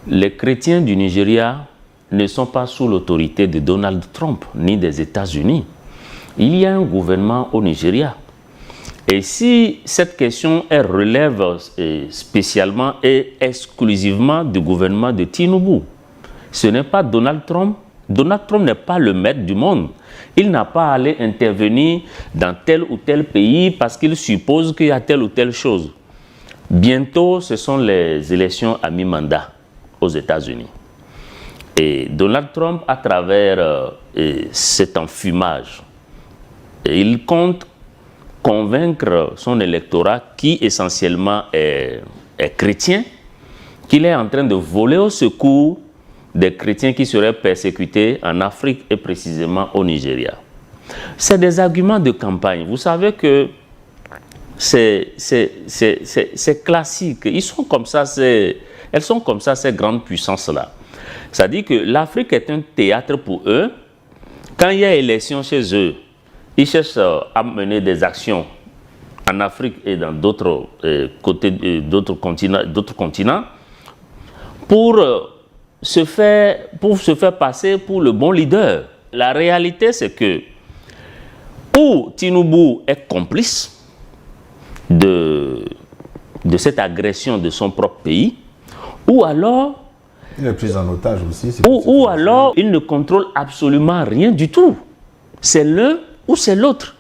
Les chrétiens du Nigeria ne sont pas sous l'autorité de Donald Trump ni des États-Unis. Il y a un gouvernement au Nigeria. Et si cette question elle relève spécialement et exclusivement du gouvernement de Tinubu, ce n'est pas Donald Trump. Donald Trump n'est pas le maître du monde. Il n'a pas à aller intervenir dans tel ou tel pays parce qu'il suppose qu'il y a telle ou telle chose. Bientôt, ce sont les élections à mi-mandat aux États-Unis. Et Donald Trump, à travers cet enfumage, il compte convaincre son électorat qui essentiellement est chrétien, qu'il est en train de voler au secours des chrétiens qui seraient persécutés en Afrique et précisément au Nigeria. C'est des arguments de campagne. Vous savez que c'est classique. Ils sont comme ça, elles sont comme ça, ces grandes puissances-là. C'est-à-dire que l'Afrique est un théâtre pour eux. Quand il y a élection chez eux, ils cherchent à mener des actions en Afrique et dans d'autres continents pour se faire passer pour le bon leader. La réalité, c'est que ou Tinubu est complice de cette agression de son propre pays, ou alors il est pris en otage aussi. Ou alors il ne contrôle absolument rien du tout. C'est l'un ou c'est l'autre.